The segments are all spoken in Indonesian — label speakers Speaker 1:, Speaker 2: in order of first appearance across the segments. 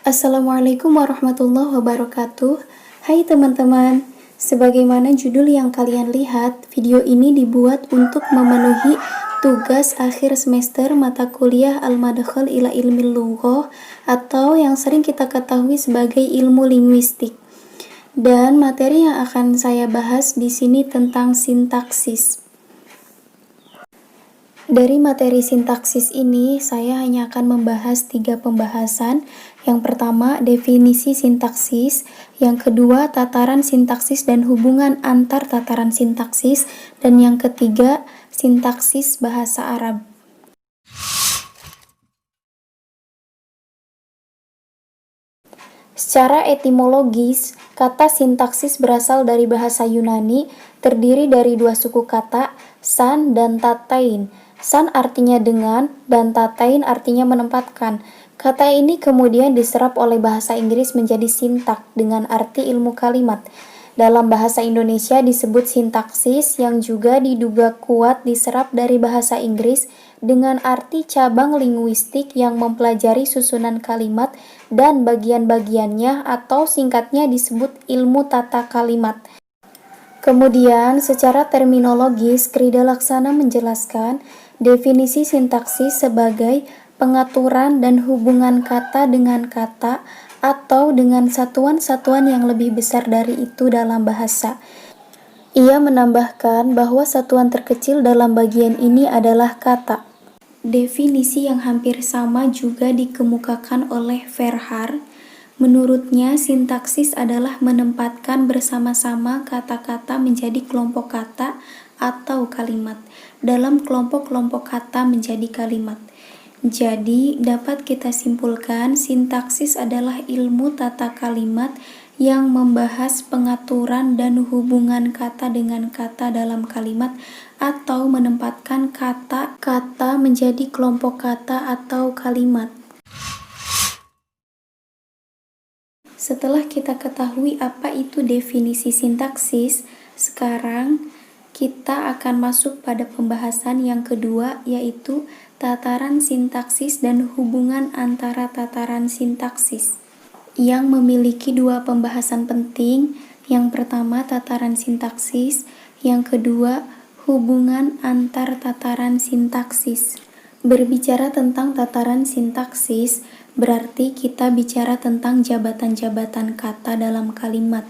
Speaker 1: Assalamualaikum warahmatullahi wabarakatuh. Hai teman-teman, sebagaimana judul yang kalian lihat, video ini dibuat untuk memenuhi tugas akhir semester mata kuliah Al-Madkhal ila Ilmil Lughah atau yang sering kita ketahui sebagai ilmu linguistik. Dan materi yang akan saya bahas di sini tentang sintaksis. Dari materi sintaksis ini, saya hanya akan membahas 3 pembahasan. Yang pertama, definisi sintaksis. Yang kedua, tataran sintaksis dan hubungan antar tataran sintaksis. Dan yang ketiga, sintaksis bahasa Arab. Secara etimologis, kata sintaksis berasal dari bahasa Yunani, terdiri dari 2 suku kata, san dan tatain. San artinya dengan, dan tatain artinya menempatkan. Kata ini kemudian diserap oleh bahasa Inggris menjadi sintak dengan arti ilmu kalimat. Dalam bahasa Indonesia disebut sintaksis yang juga diduga kuat diserap dari bahasa Inggris dengan arti cabang linguistik yang mempelajari susunan kalimat dan bagian-bagiannya atau singkatnya disebut ilmu tata kalimat. Kemudian, secara terminologis, Krida Laksana menjelaskan definisi sintaksis sebagai pengaturan dan hubungan kata dengan kata atau dengan satuan-satuan yang lebih besar dari itu dalam bahasa. Ia menambahkan bahwa satuan terkecil dalam bagian ini adalah kata. Definisi yang hampir sama juga dikemukakan oleh Verhaar. Menurutnya, sintaksis adalah menempatkan bersama-sama kata-kata menjadi kelompok kata atau kalimat, dalam kelompok-kelompok kata menjadi kalimat. Jadi, dapat kita simpulkan sintaksis adalah ilmu tata kalimat yang membahas pengaturan dan hubungan kata dengan kata dalam kalimat atau menempatkan kata-kata menjadi kelompok kata atau kalimat. Setelah kita ketahui apa itu definisi sintaksis, sekarang kita akan masuk pada pembahasan yang kedua, yaitu tataran sintaksis dan hubungan antara tataran sintaksis, yang memiliki 2 pembahasan penting. Yang pertama, tataran sintaksis. Yang kedua, hubungan antar tataran sintaksis. Berbicara tentang tataran sintaksis, berarti kita bicara tentang jabatan-jabatan kata dalam kalimat.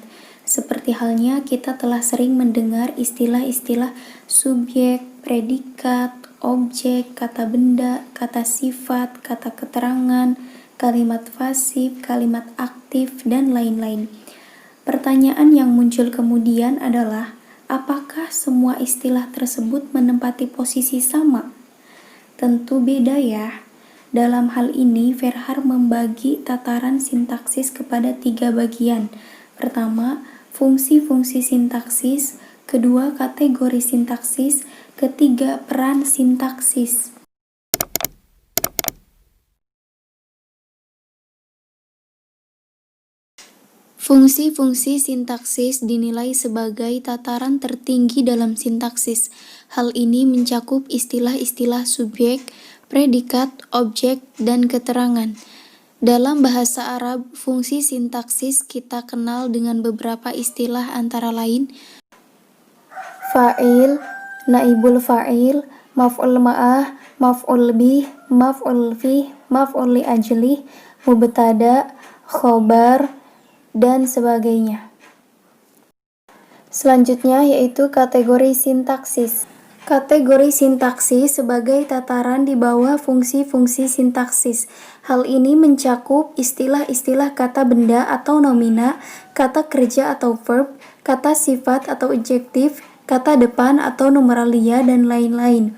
Speaker 1: Seperti halnya kita telah sering mendengar istilah-istilah subjek, predikat, objek, kata benda, kata sifat, kata keterangan, kalimat pasif, kalimat aktif, dan lain-lain. Pertanyaan yang muncul kemudian adalah, apakah semua istilah tersebut menempati posisi sama? Tentu beda ya. Dalam hal ini, Verhaar membagi tataran sintaksis kepada 3 bagian. Pertama, fungsi-fungsi sintaksis. Kedua, kategori sintaksis. Ketiga, peran sintaksis. Fungsi-fungsi sintaksis dinilai sebagai tataran tertinggi dalam sintaksis. Hal ini mencakup istilah-istilah subjek, predikat, objek, dan keterangan. Dalam bahasa Arab, fungsi sintaksis kita kenal dengan beberapa istilah antara lain fa'il, naibul fa'il, maf'ul ma'ah, maf'ul bih, maf'ul fih, maf'ul li ajlih, mubtada, khobar, dan sebagainya. Selanjutnya yaitu kategori sintaksis. Kategori sintaksis sebagai tataran di bawah fungsi-fungsi sintaksis. Hal ini mencakup istilah-istilah kata benda atau nomina, kata kerja atau verb, kata sifat atau adjektif, kata depan atau numeralia, dan lain-lain.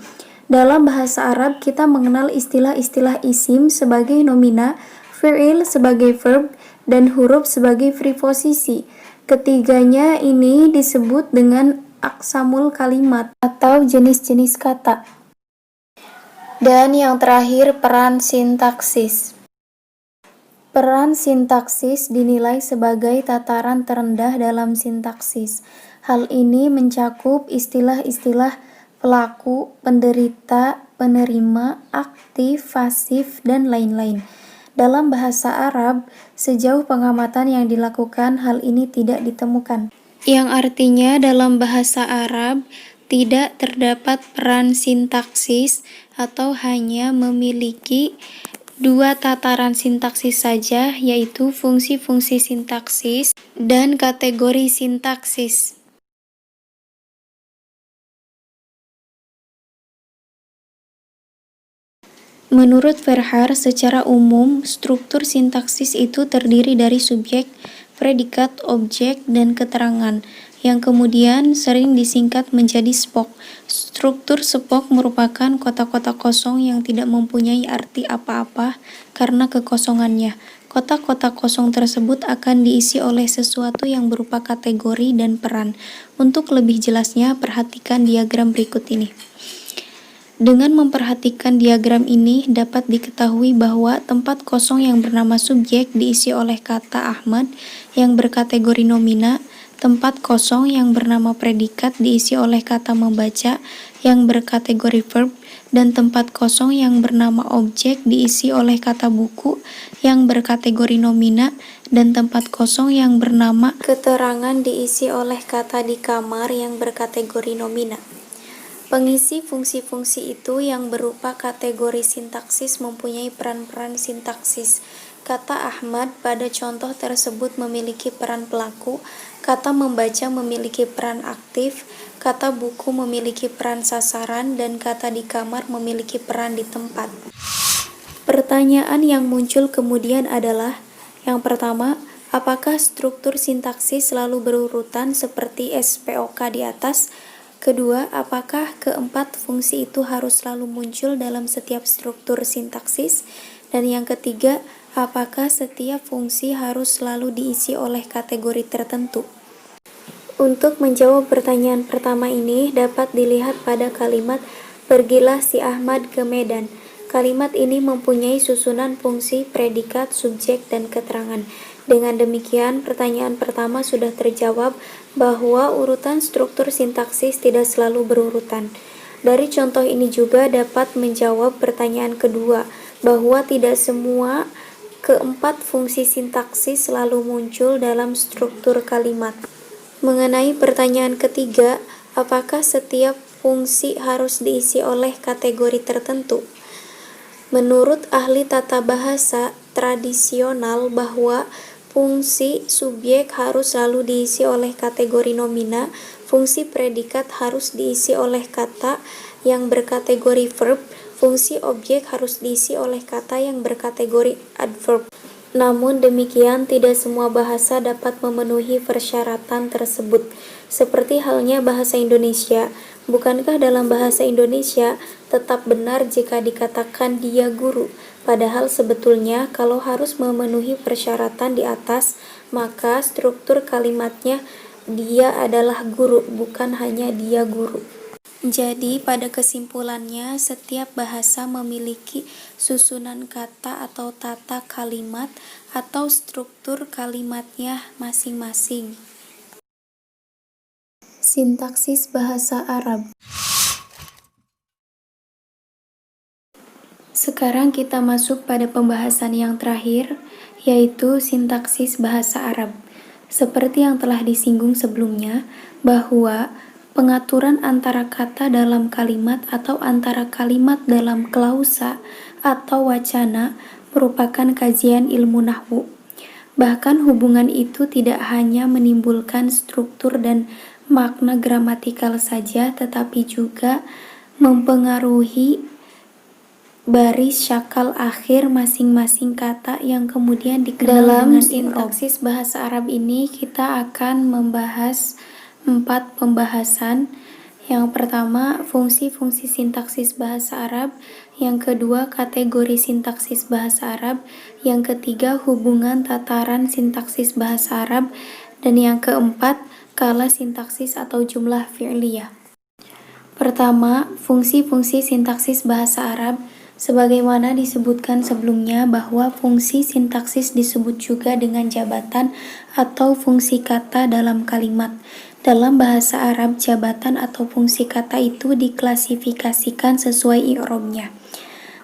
Speaker 1: Dalam bahasa Arab, kita mengenal istilah-istilah isim sebagai nomina, fi'il sebagai verb, dan huruf sebagai preposisi. Ketiganya ini disebut dengan aqsamul kalimat atau jenis-jenis kata. Dan yang terakhir, peran sintaksis. Peran sintaksis dinilai sebagai tataran terendah dalam sintaksis. Hal ini mencakup istilah-istilah pelaku, penderita, penerima, aktif, pasif, dan lain-lain. Dalam bahasa Arab, sejauh pengamatan yang dilakukan, hal ini tidak ditemukan. Yang artinya dalam bahasa Arab tidak terdapat peran sintaksis atau hanya memiliki dua tataran sintaksis saja, yaitu fungsi-fungsi sintaksis dan kategori sintaksis. Menurut Verhaer, secara umum, struktur sintaksis itu terdiri dari subjek, predikat, objek, dan keterangan, yang kemudian sering disingkat menjadi SPOK. Struktur SPOK merupakan kotak-kotak kosong yang tidak mempunyai arti apa-apa karena kekosongannya. Kotak-kotak kosong tersebut akan diisi oleh sesuatu yang berupa kategori dan peran. Untuk lebih jelasnya, perhatikan diagram berikut ini. Dengan memperhatikan diagram ini, dapat diketahui bahwa tempat kosong yang bernama subjek diisi oleh kata Ahmad yang berkategori nomina, tempat kosong yang bernama predikat diisi oleh kata membaca yang berkategori verb, dan tempat kosong yang bernama objek diisi oleh kata buku yang berkategori nomina, dan tempat kosong yang bernama keterangan diisi oleh kata di kamar yang berkategori nomina. Pengisi fungsi-fungsi itu yang berupa kategori sintaksis mempunyai peran-peran sintaksis. Kata Ahmad pada contoh tersebut memiliki peran pelaku, kata membaca memiliki peran aktif, kata buku memiliki peran sasaran, dan kata di kamar memiliki peran di tempat. Pertanyaan yang muncul kemudian adalah, yang pertama, apakah struktur sintaksis selalu berurutan seperti SPOK di atas? Kedua, apakah keempat fungsi itu harus selalu muncul dalam setiap struktur sintaksis? Dan yang ketiga, apakah setiap fungsi harus selalu diisi oleh kategori tertentu? Untuk menjawab pertanyaan pertama ini dapat dilihat pada kalimat "Pergilah si Ahmad ke Medan". Kalimat ini mempunyai susunan fungsi, predikat, subjek, dan keterangan. Dengan demikian, pertanyaan pertama sudah terjawab bahwa urutan struktur sintaksis tidak selalu berurutan. Dari contoh ini juga dapat menjawab pertanyaan kedua, bahwa tidak semua keempat fungsi sintaksis selalu muncul dalam struktur kalimat. Mengenai pertanyaan ketiga, apakah setiap fungsi harus diisi oleh kategori tertentu? Menurut ahli tata bahasa tradisional bahwa fungsi subjek harus selalu diisi oleh kategori nomina, fungsi predikat harus diisi oleh kata yang berkategori verb, fungsi objek harus diisi oleh kata yang berkategori adverb. Namun demikian, tidak semua bahasa dapat memenuhi persyaratan tersebut. Seperti halnya bahasa Indonesia, bukankah dalam bahasa Indonesia tetap benar jika dikatakan dia guru? Padahal sebetulnya kalau harus memenuhi persyaratan di atas, maka struktur kalimatnya dia adalah guru, bukan hanya dia guru. Jadi, pada kesimpulannya, setiap bahasa memiliki susunan kata atau tata kalimat atau struktur kalimatnya masing-masing. Sintaksis bahasa Arab. Sekarang kita masuk pada pembahasan yang terakhir, yaitu sintaksis bahasa Arab. Seperti yang telah disinggung sebelumnya, bahwa pengaturan antara kata dalam kalimat atau antara kalimat dalam klausa atau wacana merupakan kajian ilmu nahwu. Bahkan hubungan itu tidak hanya menimbulkan struktur dan makna gramatikal saja, tetapi juga mempengaruhi baris syakal akhir masing-masing kata yang kemudian dikenal dengan sintaksis bahasa Arab ini kita akan membahas 4 pembahasan. Yang pertama, fungsi-fungsi sintaksis bahasa Arab. Yang kedua, kategori sintaksis bahasa Arab. Yang ketiga, hubungan tataran sintaksis bahasa Arab. Dan yang keempat, skala sintaksis atau jumlah fi'liyah. Pertama, fungsi-fungsi sintaksis bahasa Arab. Sebagaimana disebutkan sebelumnya bahwa fungsi sintaksis disebut juga dengan jabatan atau fungsi kata dalam kalimat. Dalam bahasa Arab, jabatan atau fungsi kata itu diklasifikasikan sesuai i'rabnya.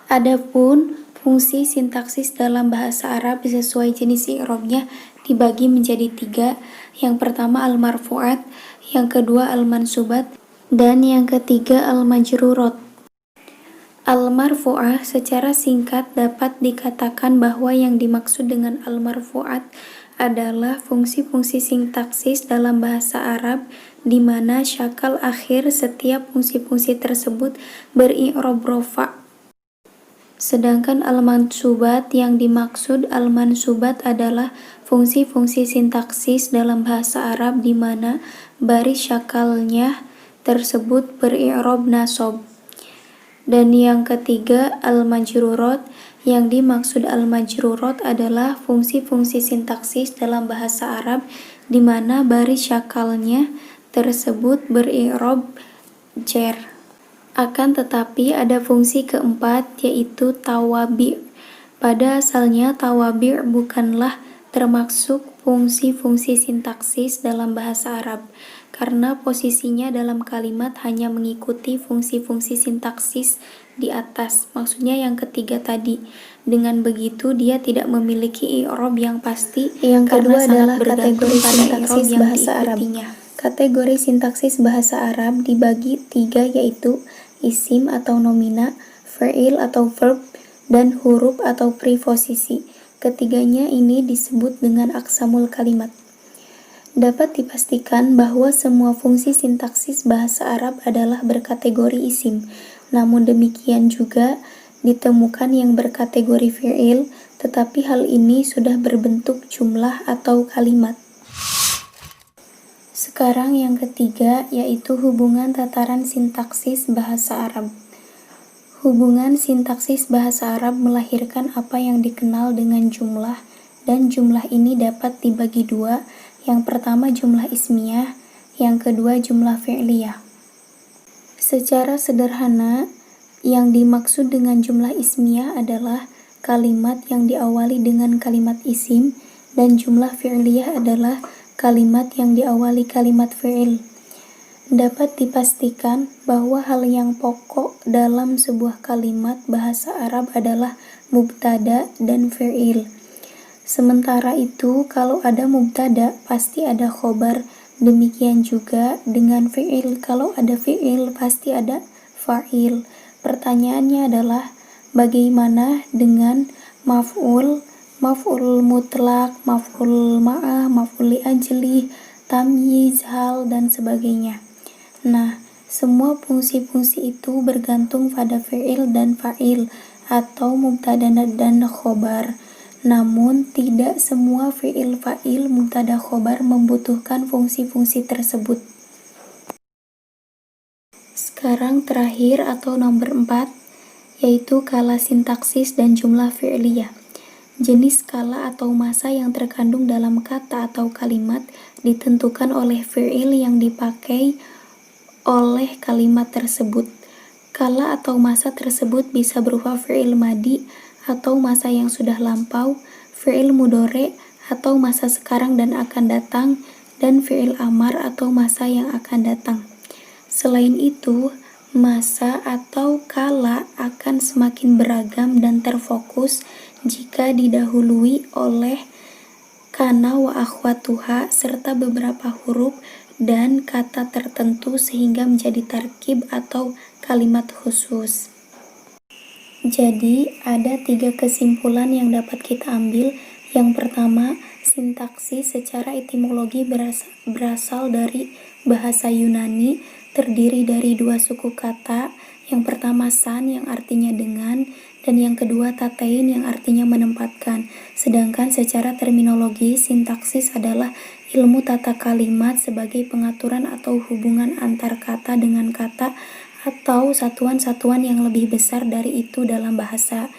Speaker 1: Adapun Fungsi sintaksis dalam bahasa Arab sesuai jenis i'rabnya dibagi menjadi 3. Yang pertama al-marfu'at, yang kedua al-mansubat, dan yang ketiga al-majrurat. Al-marfu'ah secara singkat dapat dikatakan bahwa yang dimaksud dengan al-marfu'at adalah fungsi-fungsi sintaksis dalam bahasa Arab di mana syakal akhir setiap fungsi-fungsi tersebut beri'rab rofa'. Sedangkan al-mansubat, yang dimaksud al-mansubat adalah fungsi-fungsi sintaksis dalam bahasa Arab di mana baris syakalnya tersebut beri'rab nasab. Dan yang ketiga al-majrurat, yang dimaksud al-majrurat adalah fungsi-fungsi sintaksis dalam bahasa Arab di mana baris syakalnya tersebut beri'rab jar. Akan tetapi ada fungsi keempat, yaitu tawabi'. Pada asalnya tawabi' bukanlah termasuk fungsi-fungsi sintaksis dalam bahasa Arab, karena posisinya dalam kalimat hanya mengikuti fungsi-fungsi sintaksis di atas, maksudnya yang ketiga tadi. Dengan begitu dia tidak memiliki i'rab yang pasti. Yang kedua adalah kategori sintaksis bahasa Arab. Kategori sintaksis bahasa Arab dibagi 3, yaitu isim atau nomina, fi'il atau verb, dan huruf atau preposisi. Ketiganya ini disebut dengan aqsamul kalimat. Dapat dipastikan bahwa semua fungsi sintaksis bahasa Arab adalah berkategori isim. Namun demikian juga ditemukan yang berkategori fi'il, tetapi hal ini sudah berbentuk jumlah atau kalimat. Sekarang yang ketiga, yaitu hubungan tataran sintaksis bahasa Arab. Hubungan sintaksis bahasa Arab melahirkan apa yang dikenal dengan jumlah, dan jumlah ini dapat dibagi 2. Yang pertama jumlah ismiyah, yang kedua jumlah fi'liyah. Secara sederhana, yang dimaksud dengan jumlah ismiyah adalah kalimat yang diawali dengan kalimat isim, dan jumlah fi'liyah adalah kalimat yang diawali kalimat fi'il. Dapat dipastikan bahwa hal yang pokok dalam sebuah kalimat bahasa Arab adalah mubtada dan fi'il. Sementara itu, kalau ada mubtada pasti ada khobar. Demikian juga dengan fi'il, kalau ada fi'il pasti ada fa'il. Pertanyaannya adalah bagaimana dengan maf'ul, maf'ul mutlak, maf'ul ma'ah, maf'ul li ajli, tamyiz, hal, dan sebagainya. Nah, semua fungsi-fungsi itu bergantung pada fi'il dan fa'il atau mubtada dan khobar. Namun, tidak semua fi'il, fa'il, mubtada, khobar membutuhkan fungsi-fungsi tersebut. Sekarang terakhir atau nomor 4, yaitu skala sintaksis dan jumlah fi'liyah. Jenis skala atau masa yang terkandung dalam kata atau kalimat ditentukan oleh fi'il yang dipakai oleh kalimat tersebut. Skala atau masa tersebut bisa berupa fi'il madi atau masa yang sudah lampau, fi'il mudhari atau masa sekarang dan akan datang, dan fi'il amar atau masa yang akan datang. Selain itu, masa atau kala akan semakin beragam dan terfokus jika didahului oleh kana wa akhwatuha serta beberapa huruf dan kata tertentu sehingga menjadi tarkib atau kalimat khusus. Jadi, ada 3 kesimpulan yang dapat kita ambil. Yang pertama, sintaksis secara etimologi berasal dari bahasa Yunani, terdiri dari 2 suku kata. Yang pertama san yang artinya dengan, dan yang kedua tatain yang artinya menempatkan. Sedangkan secara terminologi, sintaksis adalah ilmu tata kalimat sebagai pengaturan atau hubungan antar kata dengan kata atau satuan-satuan yang lebih besar dari itu dalam bahasa.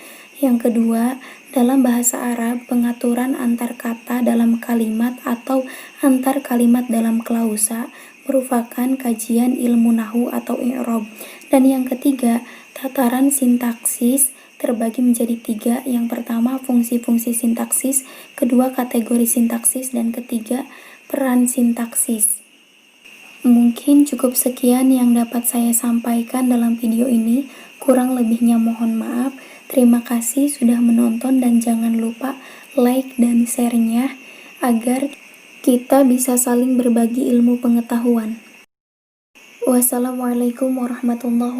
Speaker 1: Yang kedua, dalam bahasa Arab, pengaturan antar kata dalam kalimat atau antar kalimat dalam klausa merupakan kajian ilmu nahwu atau i'rab. Dan yang ketiga, tataran sintaksis terbagi menjadi 3. Yang pertama, fungsi-fungsi sintaksis, kedua, kategori sintaksis, dan ketiga, peran sintaksis. Mungkin cukup sekian yang dapat saya sampaikan dalam video ini. Kurang lebihnya mohon maaf. Terima kasih sudah menonton dan jangan lupa like dan share-nya agar kita bisa saling berbagi ilmu pengetahuan. Wassalamualaikum warahmatullahi wabarakatuh.